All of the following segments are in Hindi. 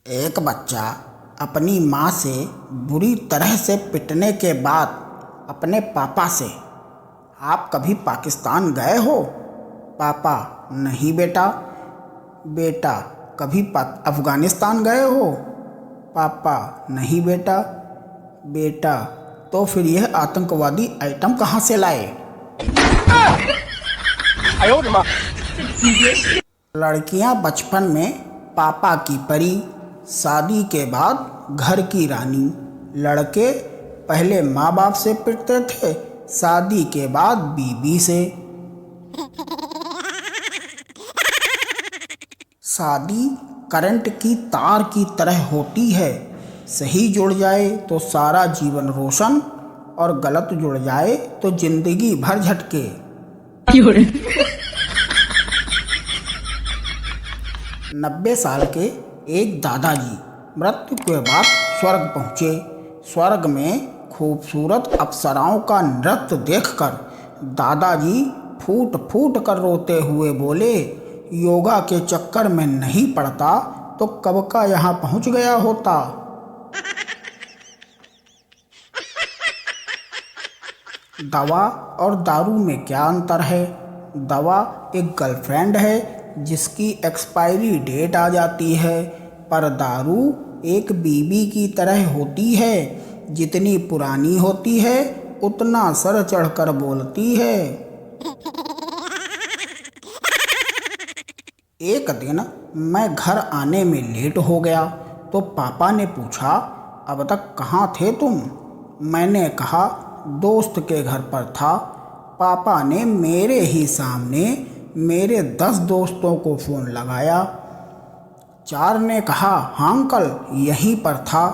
एक बच्चा अपनी माँ से बुरी तरह से पिटने के बाद अपने पापा से, आप कभी पाकिस्तान गए हो? पापा, नहीं बेटा। बेटा, कभी अफ़गानिस्तान गए हो? पापा, नहीं बेटा। बेटा, तो फिर यह आतंकवादी आइटम कहाँ से लाए? लड़कियां बचपन में पापा की परी, शादी के बाद घर की रानी। लड़के पहले माँ बाप से पिटते थे, शादी के बाद बीवी से। शादी करंट की तार की तरह होती है, सही जुड़ जाए तो सारा जीवन रोशन और गलत जुड़ जाए तो जिंदगी भर झटके। 90 साल के एक दादाजी मृत्यु के बाद स्वर्ग पहुँचे। स्वर्ग में खूबसूरत अप्सराओं का नृत्य देखकर दादाजी फूट फूट कर रोते हुए बोले, योगा के चक्कर में नहीं पड़ता तो कब का यहाँ पहुँच गया होता। दवा और दारू में क्या अंतर है? दवा एक गर्लफ्रेंड है जिसकी एक्सपायरी डेट आ जाती है, पर दारू एक बीबी की तरह होती है, जितनी पुरानी होती है उतना सर चढ़कर बोलती है। एक दिन मैं घर आने में लेट हो गया तो पापा ने पूछा, अब तक कहाँ थे तुम? मैंने कहा, दोस्त के घर पर था। पापा ने मेरे ही सामने मेरे 10 दोस्तों को फ़ोन लगाया। 4 ने कहा, हाँ अंकल यहीं पर था।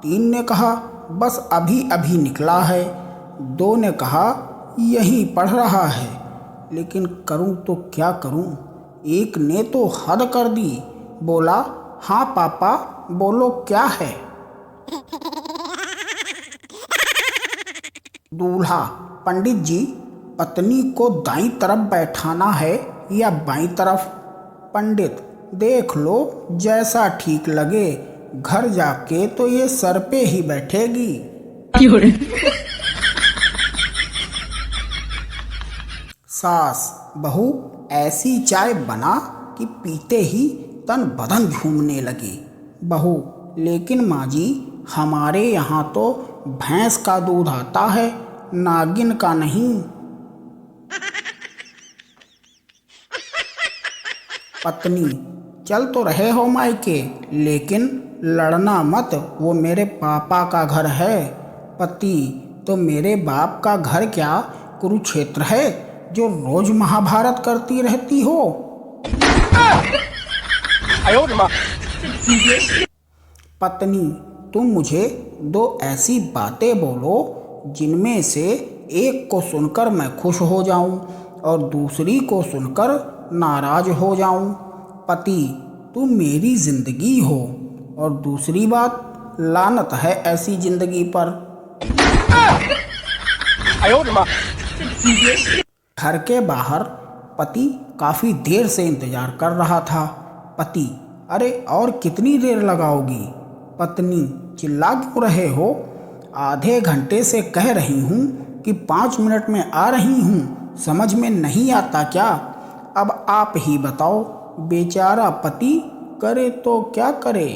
3 ने कहा, बस अभी अभी निकला है। 2 ने कहा, यहीं पढ़ रहा है। लेकिन करूं तो क्या करूं? एक ने तो हद कर दी, बोला, हाँ पापा बोलो क्या है? दूल्हा, पंडित जी पत्नी को दाईं तरफ बैठाना है या बाईं तरफ? पंडित, देख लो जैसा ठीक लगे, घर जाके तो ये सर पे ही बैठेगी। सास, बहू ऐसी चाय बना कि पीते ही तन बदन झूमने लगे। बहू, लेकिन माँ जी हमारे यहाँ तो भैंस का दूध आता है, नागिन का नहीं। पत्नी, चल तो रहे हो मायके, लेकिन लड़ना मत, वो मेरे पापा का घर है। पति, तो मेरे बाप का घर क्या कुरुक्षेत्र है जो रोज महाभारत करती रहती हो? पत्नी, तुम मुझे 2 ऐसी बातें बोलो जिनमें से एक को सुनकर मैं खुश हो जाऊं और दूसरी को सुनकर नाराज हो जाऊं। पति, तुम मेरी जिंदगी हो, और दूसरी बात, लानत है ऐसी जिंदगी पर। घर के बाहर पति काफी देर से इंतजार कर रहा था। पति, अरे और कितनी देर लगाओगी? पत्नी, चिल्ला क्यों रहे हो? आधे घंटे से कह रही हूँ कि 5 मिनट में आ रही हूँ, समझ में नहीं आता क्या? अब आप ही बताओ, बेचारा पति करे तो क्या करे?